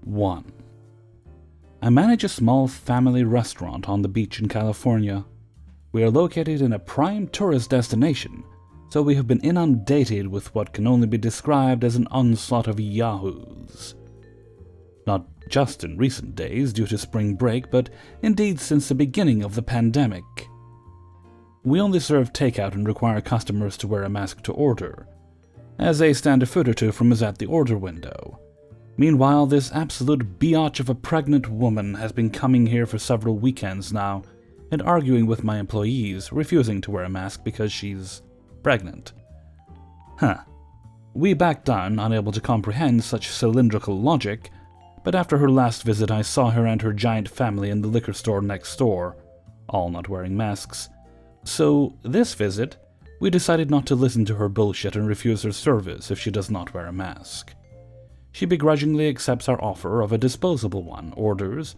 1. I manage a small family restaurant on the beach in California. We are located in a prime tourist destination, so we have been inundated with what can only be described as an onslaught of yahoos. Not just in recent days due to spring break, but indeed since the beginning of the pandemic. We only serve takeout and require customers to wear a mask to order, as they stand a foot or two from us at the order window. Meanwhile, this absolute biatch of a pregnant woman has been coming here for several weekends now and arguing with my employees, refusing to wear a mask because she's pregnant. We backed down, unable to comprehend such cylindrical logic, but after her last visit I saw her and her giant family in the liquor store next door, all not wearing masks. So this visit, we decided not to listen to her bullshit and refuse her service if she does not wear a mask. She begrudgingly accepts our offer of a disposable one, orders,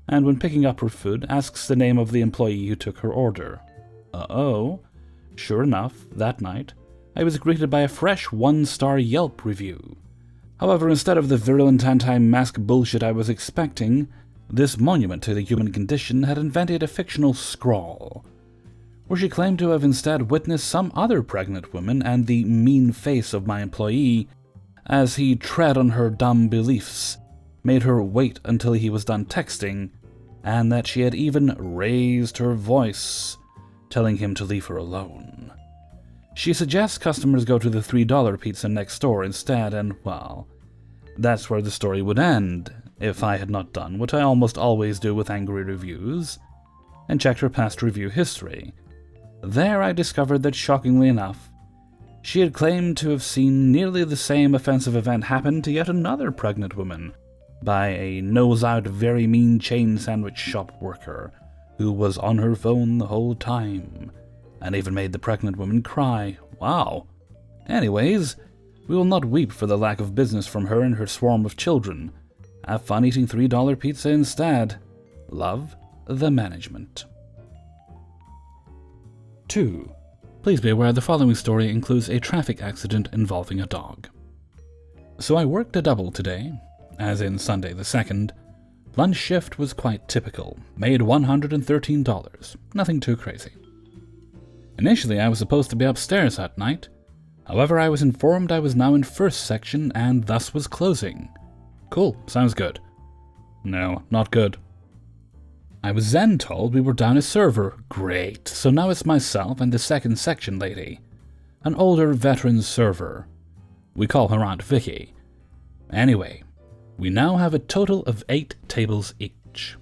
and when picking up her food, asks the name of the employee who took her order. Uh-oh. Sure enough, that night, I was greeted by a fresh 1-star Yelp review. However, instead of the virulent anti-mask bullshit I was expecting, this monument to the human condition had invented a fictional scrawl, where she claimed to have instead witnessed some other pregnant woman and the mean face of my employee as he tread on her dumb beliefs, made her wait until he was done texting, and that she had even raised her voice, telling him to leave her alone. She suggests customers go to the $3 pizza next door instead, and, well, that's where the story would end, if I had not done what I almost always do with angry reviews, and checked her past review history. There I discovered that, shockingly enough, she had claimed to have seen nearly the same offensive event happen to yet another pregnant woman by a nose-out, very mean chain sandwich shop worker who was on her phone the whole time, and even made the pregnant woman cry. Wow. Anyways, we will not weep for the lack of business from her and her swarm of children. Have fun eating $3 pizza instead. Love, the management. 2. Please be aware the following story includes a traffic accident involving a dog. So I worked a double today, as in Sunday the 2nd. Lunch shift was quite typical, made $113, nothing too crazy. Initially I was supposed to be upstairs that night, however I was informed I was now in first section and thus was closing. Cool, sounds good. No, not good. I was then told we were down a server. Great, so now it's myself and the second section lady, an older veteran server. We call her Aunt Vicky. Anyway, we now have a total of 8 tables each.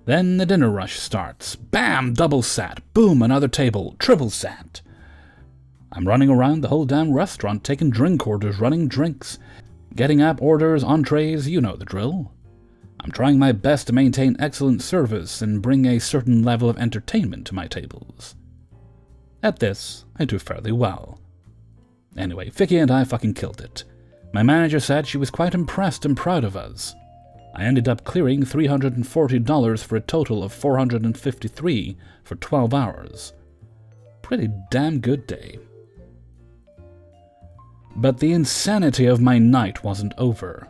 Then the dinner rush starts. Bam! Double sat. Boom! Another table. Triple sat. I'm running around the whole damn restaurant taking drink orders, running drinks, getting app orders, entrees, you know the drill. I'm trying my best to maintain excellent service and bring a certain level of entertainment to my tables. At this, I do fairly well. Anyway, Vicky and I fucking killed it. My manager said she was quite impressed and proud of us. I ended up clearing $340 for a total of $453 for 12 hours. Pretty damn good day. But the insanity of my night wasn't over.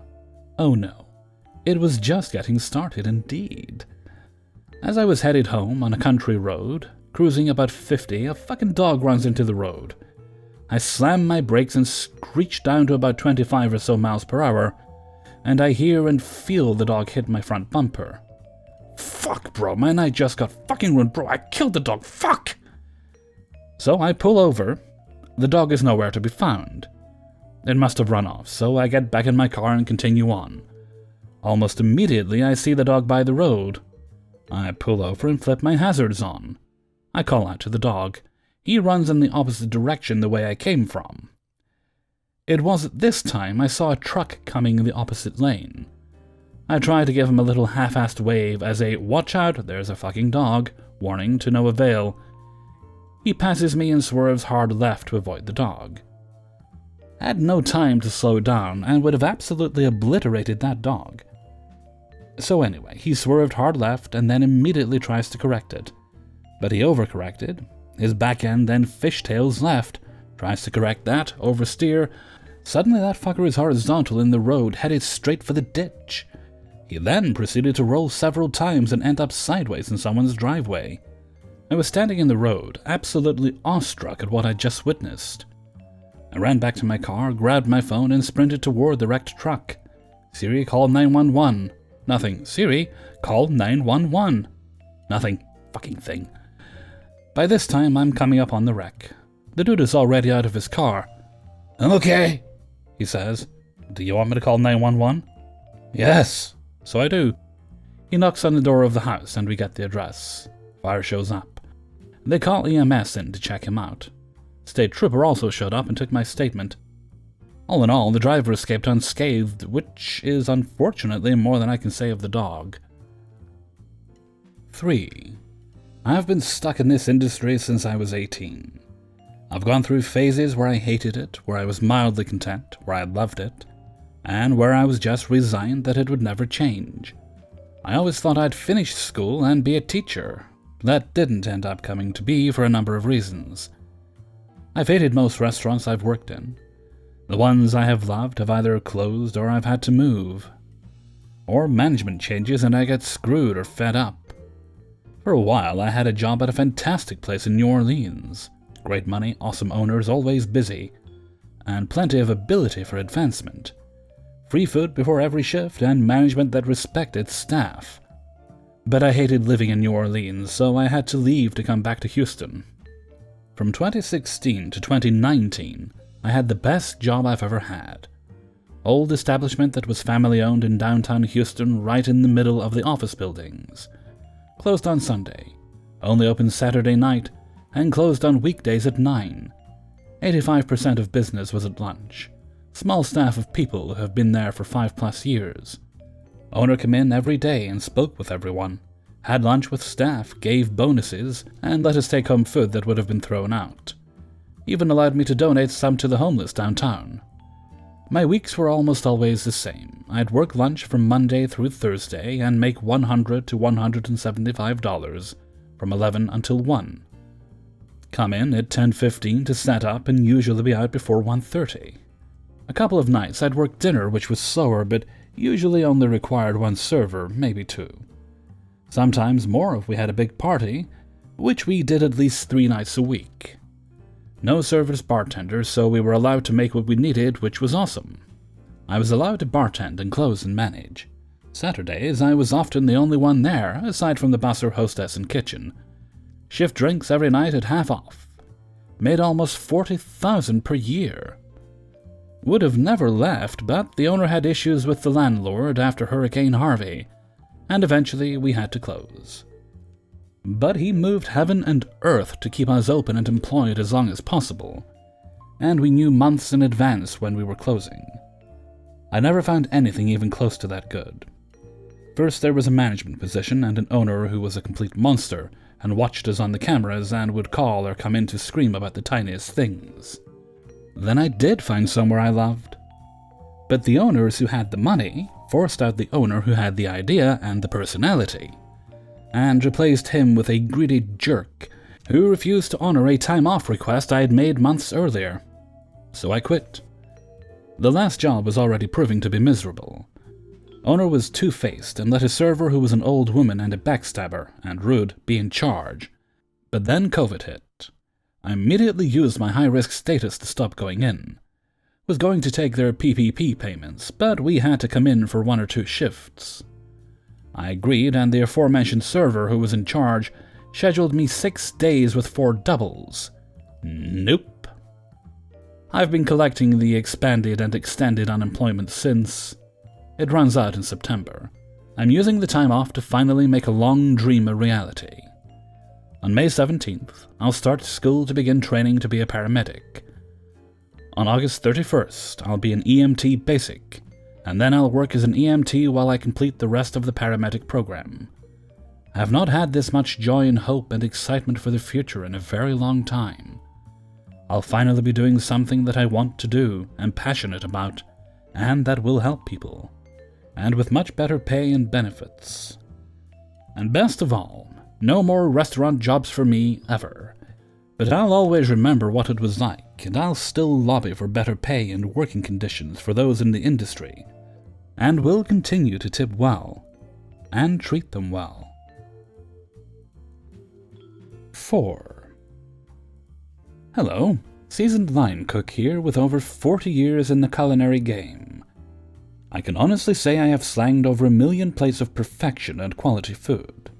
Oh no. It was just getting started indeed. As I was headed home on a country road, cruising about 50, a fucking dog runs into the road. I slam my brakes and screech down to about 25 or so miles per hour, and I hear and feel the dog hit my front bumper. Fuck, bro, my night just got fucking ruined, bro. I killed the dog, fuck! So I pull over. The dog is nowhere to be found. It must have run off, so I get back in my car and continue on. Almost immediately, I see the dog by the road. I pull over and flip my hazards on. I call out to the dog. He runs in the opposite direction the way I came from. It was at this time I saw a truck coming in the opposite lane. I try to give him a little half-assed wave as a "watch out, there's a fucking dog" warning to no avail. He passes me and swerves hard left to avoid the dog. I had no time to slow down and would have absolutely obliterated that dog. So anyway, he swerved hard left and then immediately tries to correct it. But he overcorrected. His back end then fishtails left, tries to correct that, oversteer, Suddenly that fucker is horizontal in the road, headed straight for the ditch. He then proceeded to roll several times and end up sideways in someone's driveway. I was standing in the road, absolutely awestruck at what I'd just witnessed. I ran back to my car, grabbed my phone, and sprinted toward the wrecked truck. Siri, call 911. Nothing. Siri, call 911. Nothing. Fucking thing. By this time, I'm coming up on the wreck. The dude is already out of his car. I'm okay, he says. Do you want me to call 911? Yes. So I do. He knocks on the door of the house and we get the address. Fire shows up. They call EMS in to check him out. State trooper also showed up and took my statement. All in all, the driver escaped unscathed, which is unfortunately more than I can say of the dog. 3. I've been stuck in this industry since I was 18. I've gone through phases where I hated it, where I was mildly content, where I loved it, and where I was just resigned that it would never change. I always thought I'd finish school and be a teacher. That didn't end up coming to be for a number of reasons. I've hated most restaurants I've worked in. The ones I have loved have either closed or I've had to move. Or management changes and I get screwed or fed up. For a while I had a job at a fantastic place in New Orleans. Great money, awesome owners, always busy, and plenty of ability for advancement. Free food before every shift and management that respected staff. But I hated living in New Orleans, so I had to leave to come back to Houston. From 2016 to 2019, I had the best job I've ever had. Old establishment that was family-owned in downtown Houston, right in the middle of the office buildings. Closed on Sunday, only open Saturday night, and closed on weekdays at 9. 85% of business was at lunch. Small staff of people who have been there for 5+ years. Owner came in every day and spoke with everyone. Had lunch with staff, gave bonuses, and let us take home food that would have been thrown out. Even allowed me to donate some to the homeless downtown. My weeks were almost always the same. I'd work lunch from Monday through Thursday and make $100 to $175 from 11 until 1. Come in at 10:15 to set up and usually be out before 1:30. A couple of nights I'd work dinner, which was slower, but usually only required one server, maybe 2. Sometimes more if we had a big party, which we did at least 3 nights a week. No servers, bartenders, so we were allowed to make what we needed, which was awesome. I was allowed to bartend and close and manage. Saturdays, I was often the only one there, aside from the busser, hostess, and kitchen. Shift drinks every night at half off. Made almost $40,000 per year. Would have never left, but the owner had issues with the landlord after Hurricane Harvey, and eventually we had to close. But he moved heaven and earth to keep us open and employed as long as possible, and we knew months in advance when we were closing. I never found anything even close to that good. First there was a management position and an owner who was a complete monster and watched us on the cameras and would call or come in to scream about the tiniest things. Then I did find somewhere I loved. But the owners who had the money forced out the owner who had the idea and the personality, and replaced him with a greedy jerk who refused to honor a time-off request I had made months earlier. So I quit. The last job was already proving to be miserable. Owner was two-faced and let a server who was an old woman and a backstabber and rude be in charge. But then COVID hit. I immediately used my high-risk status to stop going in. Was going to take their PPP payments, but we had to come in for 1 or 2 shifts. I agreed, and the aforementioned server who was in charge scheduled me 6 days with 4 doubles. Nope. I've been collecting the expanded and extended unemployment since. It runs out in September. I'm using the time off to finally make a long dream a reality. On May 17th, I'll start school to begin training to be a paramedic. On August 31st, I'll be an EMT basic, and then I'll work as an EMT while I complete the rest of the paramedic program. I have not had this much joy and hope and excitement for the future in a very long time. I'll finally be doing something that I want to do, am passionate about, and that will help people, and with much better pay and benefits. And best of all, no more restaurant jobs for me, ever. But I'll always remember what it was like, and I'll still lobby for better pay and working conditions for those in the industry, and will continue to tip well and treat them well. 4. Hello, seasoned line cook here with over 40 years in the culinary game. I can honestly say I have slanged over 1 million plates of perfection and quality food.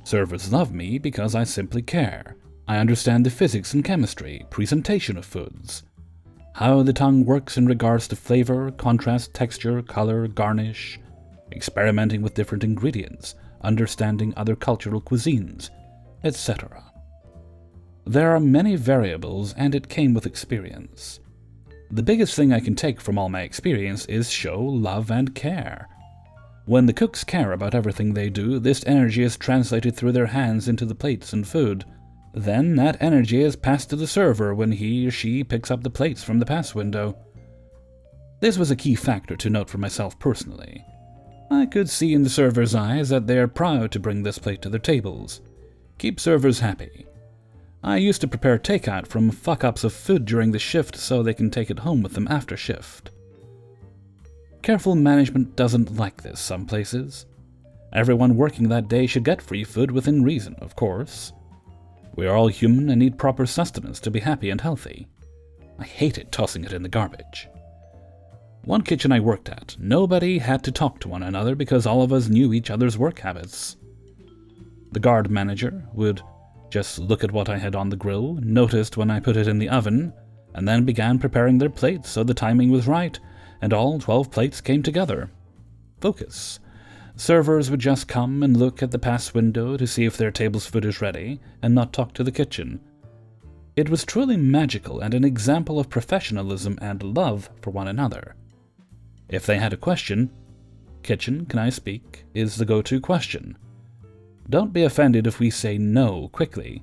Servers love me because I simply care. I understand the physics and chemistry, presentation of foods, how the tongue works in regards to flavor, contrast, texture, color, garnish, experimenting with different ingredients, understanding other cultural cuisines, etc. There are many variables, and it came with experience. The biggest thing I can take from all my experience is show love and care. When the cooks care about everything they do, this energy is translated through their hands into the plates and food. Then that energy is passed to the server when he or she picks up the plates from the pass window. This was a key factor to note for myself personally. I could see in the servers' eyes that they are proud to bring this plate to their tables. Keep servers happy. I used to prepare takeout from fuck-ups of food during the shift so they can take it home with them after shift. Careful management doesn't like this some places. Everyone working that day should get free food within reason, of course. We are all human and need proper sustenance to be happy and healthy. I hated tossing it in the garbage. One kitchen I worked at, nobody had to talk to one another because all of us knew each other's work habits. The guard manager would just look at what I had on the grill, noticed when I put it in the oven, and then began preparing their plates so the timing was right, and all 12 plates came together. Focus. Servers would just come and look at the pass window to see if their table's food is ready, and not talk to the kitchen. It was truly magical and an example of professionalism and love for one another. If they had a question, "Kitchen, can I speak?" is the go-to question. Don't be offended if we say no quickly.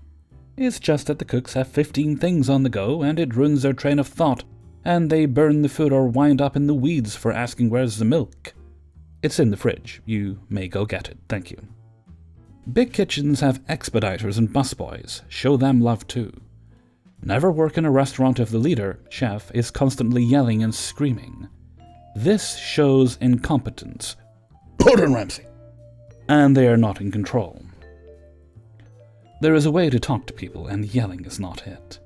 It's just that the cooks have 15 things on the go and it ruins their train of thought, and they burn the food or wind up in the weeds for asking where's the milk. It's in the fridge. You may go get it. Thank you. Big kitchens have expediters and busboys. Show them love too. Never work in a restaurant if the leader, chef, is constantly yelling and screaming. This shows incompetence. Gordon Ramsay! And they are not in control. There is a way to talk to people, and yelling is not it.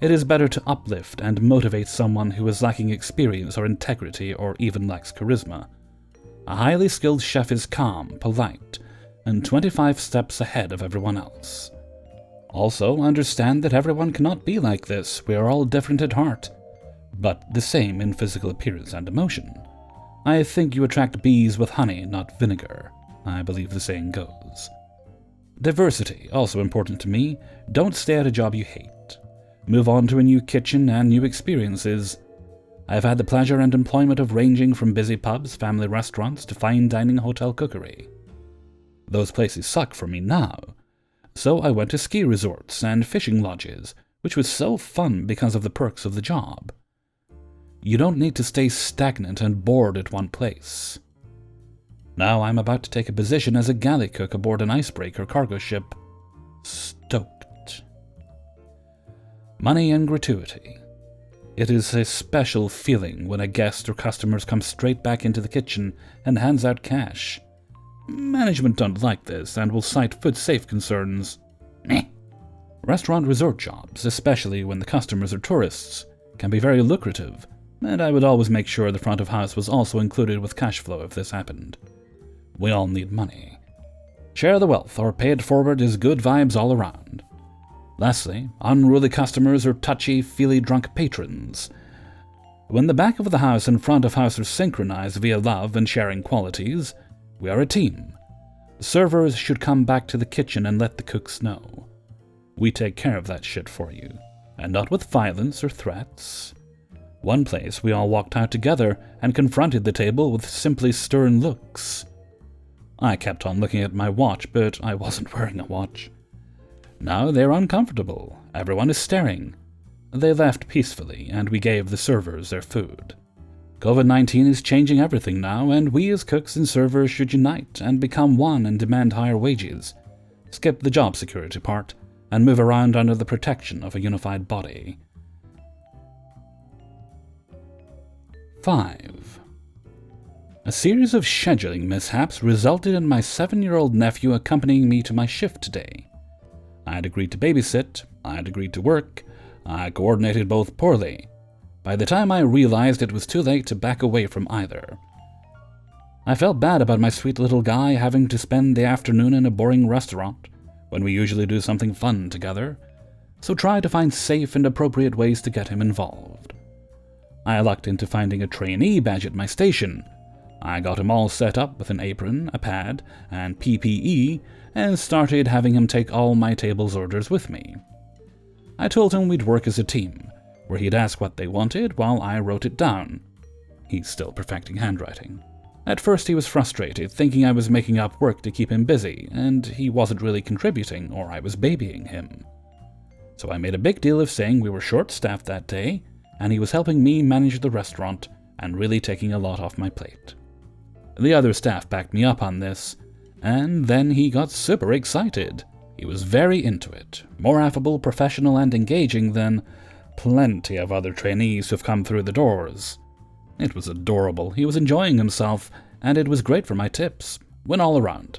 It is better to uplift and motivate someone who is lacking experience or integrity or even lacks charisma. A highly skilled chef is calm, polite, and 25 steps ahead of everyone else. Also, understand that everyone cannot be like this. We are all different at heart, but the same in physical appearance and emotion. I think you attract bees with honey, not vinegar. I believe the saying goes. Diversity, also important to me. Don't stay at a job you hate. Move on to a new kitchen and new experiences. I've had the pleasure and employment of ranging from busy pubs, family restaurants, to fine dining hotel cookery. Those places suck for me now. So I went to ski resorts and fishing lodges, which was so fun because of the perks of the job. You don't need to stay stagnant and bored at one place. Now I'm about to take a position as a galley cook aboard an icebreaker cargo ship. Stoked. Money and gratuity. It is a special feeling when a guest or customers come straight back into the kitchen and hands out cash. Management don't like this and will cite food safe concerns. Meh. Restaurant resort jobs, especially when the customers are tourists, can be very lucrative, and I would always make sure the front of house was also included with cash flow if this happened. We all need money. Share the wealth or pay it forward is good vibes all around. Lastly, unruly customers or touchy-feely drunk patrons. When the back of the house and front of house are synchronized via love and sharing qualities, we are a team. Servers should come back to the kitchen and let the cooks know. We take care of that shit for you, and not with violence or threats. One place we all walked out together and confronted the table with simply stern looks. I kept on looking at my watch, but I wasn't wearing a watch. Now they're uncomfortable. Everyone is staring. They left peacefully, and we gave the servers their food. COVID-19 is changing everything now, and we as cooks and servers should unite and become one and demand higher wages. Skip the job security part. and move around under the protection of a unified body. 5. A series of scheduling mishaps resulted in my 7-year-old nephew accompanying me to my shift today. I had agreed to babysit, I had agreed to work, I coordinated both poorly. By the time I realized it was too late to back away from either. I felt bad about my sweet little guy having to spend the afternoon in a boring restaurant, when we usually do something fun together, so tried to find safe and appropriate ways to get him involved. I lucked into finding a trainee badge at my station. I got him all set up with an apron, a pad, and PPE, and started having him take all my table's orders with me. I told him we'd work as a team, where he'd ask what they wanted while I wrote it down. He's still perfecting handwriting. At first he was frustrated, thinking I was making up work to keep him busy, and he wasn't really contributing, or I was babying him. So I made a big deal of saying we were short-staffed that day, and he was helping me manage the restaurant and really taking a lot off my plate. The other staff backed me up on this, and then he got super excited. He was very into it, more affable, professional, and engaging than plenty of other trainees who've come through the doors. It was adorable, he was enjoying himself, and it was great for my tips, win all around.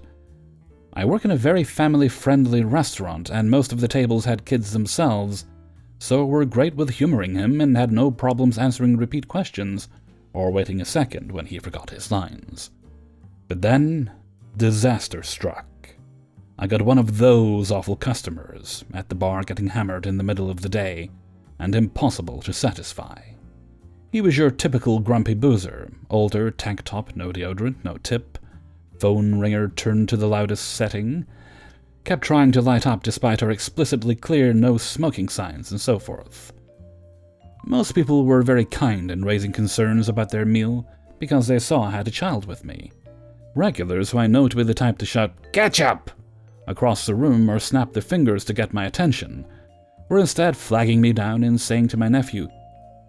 I work in a very family-friendly restaurant, and most of the tables had kids themselves, so were great with humoring him and had no problems answering repeat questions or waiting a second when he forgot his lines. But then, disaster struck. I got one of those awful customers at the bar getting hammered in the middle of the day, and impossible to satisfy. He was your typical grumpy boozer, older, tank top, no deodorant, no tip, phone ringer turned to the loudest setting, kept trying to light up despite our explicitly clear no smoking signs and so forth. Most people were very kind in raising concerns about their meal because they saw I had a child with me. Regulars who I know to be the type to shout, "Ketchup!" across the room or snap their fingers to get my attention, were instead flagging me down and saying to my nephew,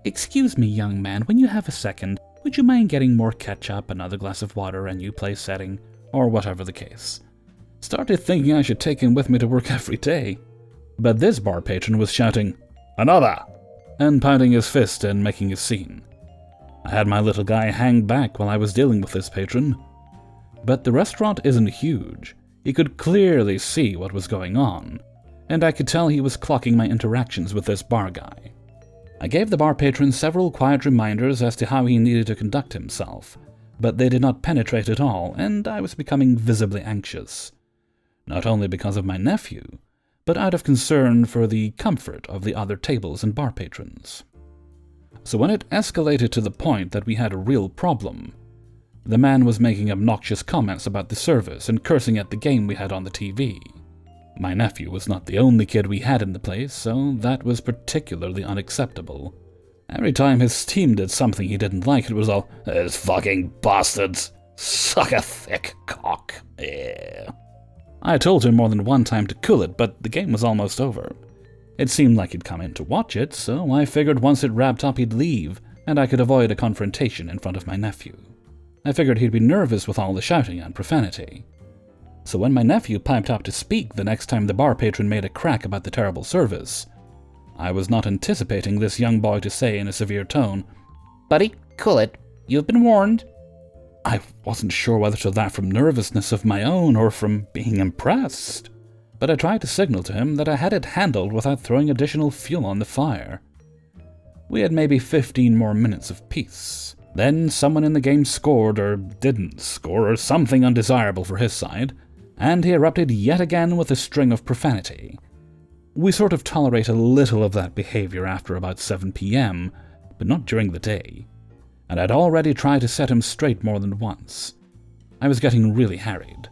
"Excuse me, young man, when you have a second, would you mind getting more ketchup, another glass of water, a new place setting, or whatever the case?" Started thinking I should take him with me to work every day. But this bar patron was shouting, "Another!" and pounding his fist and making a scene. I had my little guy hang back while I was dealing with this patron. But the restaurant isn't huge. He could clearly see what was going on, and I could tell he was clocking my interactions with this bar guy. I gave the bar patron several quiet reminders as to how he needed to conduct himself, but they did not penetrate at all, and I was becoming visibly anxious. Not only because of my nephew, but out of concern for the comfort of the other tables and bar patrons. So when it escalated to the point that we had a real problem, the man was making obnoxious comments about the service and cursing at the game we had on the TV. My nephew was not the only kid we had in the place, so that was particularly unacceptable. Every time his team did something he didn't like, it was all, "Those fucking bastards! Suck a thick cock!" Yeah. I told him more than one time to cool it, but the game was almost over. It seemed like he'd come in to watch it, so I figured once it wrapped up he'd leave, and I could avoid a confrontation in front of my nephew. I figured he'd be nervous with all the shouting and profanity. So when my nephew piped up to speak the next time the bar patron made a crack about the terrible service, I was not anticipating this young boy to say in a severe tone, "Buddy, cool it. You've been warned." I wasn't sure whether to laugh from nervousness of my own or from being impressed, but I tried to signal to him that I had it handled without throwing additional fuel on the fire. We had maybe 15 more minutes of peace. Then someone in the game scored or didn't score or something undesirable for his side, and he erupted yet again with a string of profanity. We sort of tolerate a little of that behavior after about 7 p.m., but not during the day, and I'd already tried to set him straight more than once. I was getting really harried,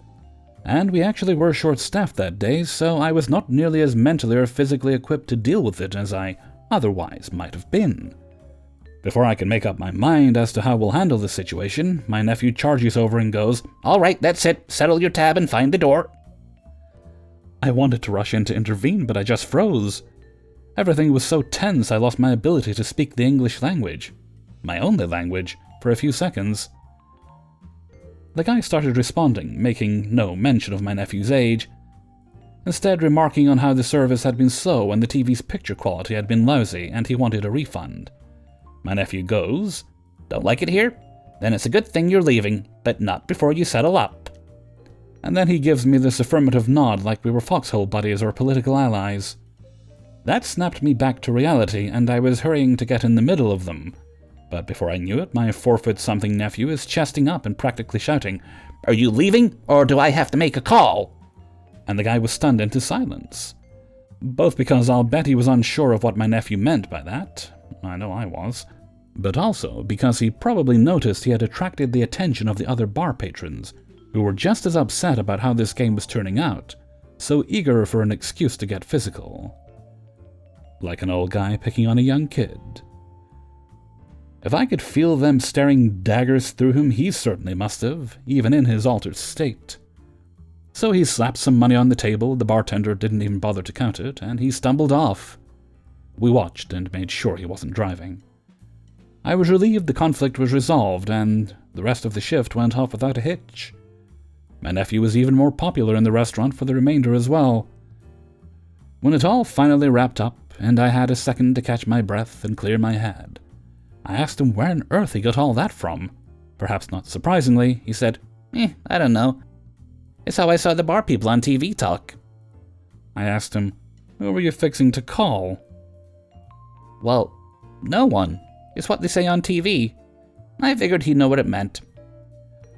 and we actually were short-staffed that day, so I was not nearly as mentally or physically equipped to deal with it as I otherwise might have been. Before I can make up my mind as to how we'll handle the situation, my nephew charges over and goes, "All right, that's it. Settle your tab and find the door." I wanted to rush in to intervene, but I just froze. Everything was so tense I lost my ability to speak the English language, my only language, for a few seconds. The guy started responding, making no mention of my nephew's age, instead remarking on how the service had been slow and the TV's picture quality had been lousy, and he wanted a refund. My nephew goes, "Don't like it here? Then it's a good thing you're leaving, but not before you settle up." And then he gives me this affirmative nod like we were foxhole buddies or political allies. That snapped me back to reality, and I was hurrying to get in the middle of them. But before I knew it, my 4-foot-something nephew is chesting up and practically shouting, "Are you leaving, or do I have to make a call?" And the guy was stunned into silence. Both because I'll bet he was unsure of what my nephew meant by that. I know I was. But also because he probably noticed he had attracted the attention of the other bar patrons, who were just as upset about how this game was turning out, so eager for an excuse to get physical. Like an old guy picking on a young kid. If I could feel them staring daggers through him, he certainly must have, even in his altered state. So he slapped some money on the table, the bartender didn't even bother to count it, and he stumbled off. We watched and made sure he wasn't driving. I was relieved the conflict was resolved, and the rest of the shift went off without a hitch. My nephew was even more popular in the restaurant for the remainder as well. When it all finally wrapped up, and I had a second to catch my breath and clear my head, I asked him where on earth he got all that from. Perhaps not surprisingly, he said, I don't know. It's how I saw the bar people on TV talk." I asked him, "Who were you fixing to call?" "Well, no one. It's what they say on TV. I figured he'd know what it meant."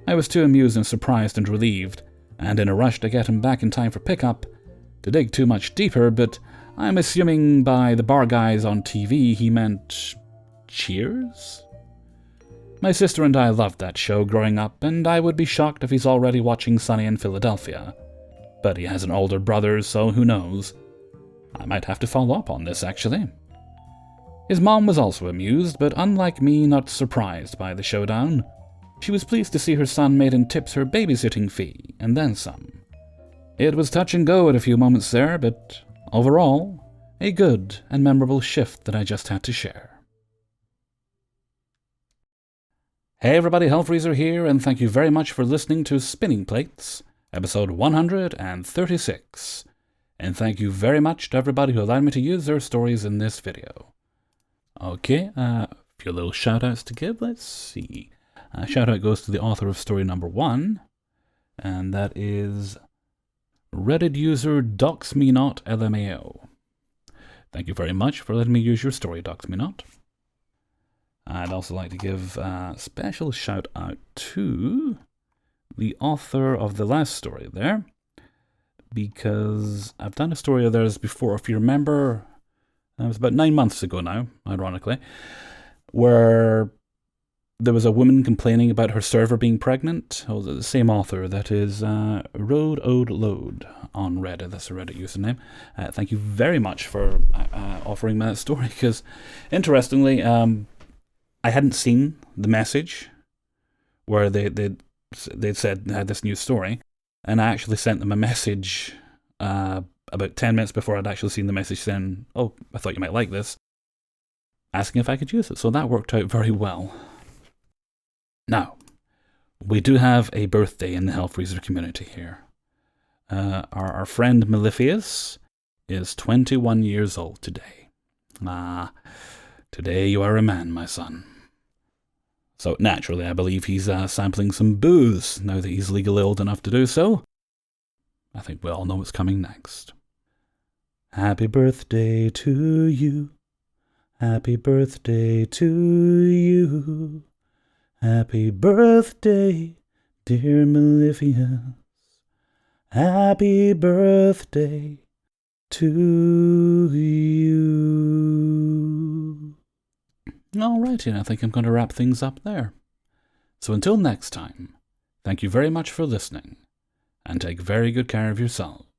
I was too amused and surprised and relieved, and in a rush to get him back in time for pickup, to dig too much deeper, but I'm assuming by the bar guys on TV he meant Cheers? My sister and I loved that show growing up, and I would be shocked if he's already watching Sunny in Philadelphia. But he has an older brother, so who knows? I might have to follow up on this, actually. His mom was also amused, but unlike me, not surprised by the showdown. She was pleased to see her son made and tips her babysitting fee, and then some. It was touch and go at a few moments there, but overall, a good and memorable shift that I just had to share. Hey everybody, Hellfreezer here, and thank you very much for listening to Spinning Plates, episode 136. And thank you very much to everybody who allowed me to use their stories in this video. Okay, a few little shout-outs to give. Let's see. Shout-out goes to the author of story number 1, and that is Reddit user DocsMeNot LMAO. Thank you very much for letting me use your story, DocsMeNot. I'd also like to give a special shout-out to the author of the last story there, because I've done a story of theirs before. If you remember, it was about 9 months ago now, ironically, where there was a woman complaining about her server being pregnant. Oh, the same author, that is Road Ode Load on Reddit. That's a Reddit username. Thank you very much for offering me that story, because interestingly, I hadn't seen the message where they'd said they had this new story, and I actually sent them a message about 10 minutes before I'd actually seen the message saying, "Oh, I thought you might like this," asking if I could use it, so that worked out very well. Now, we do have a birthday in the Hellfreezer community here. Our friend Malefius is 21 years old today. Today you are a man, my son. So naturally, I believe he's sampling some booze, now that he's legally old enough to do so. I think we all know what's coming next. Happy birthday to you. Happy birthday to you. Happy birthday, dear Malefius. Happy birthday to you. Alrighty, I think I'm going to wrap things up there. So until next time, thank you very much for listening, and take very good care of yourselves.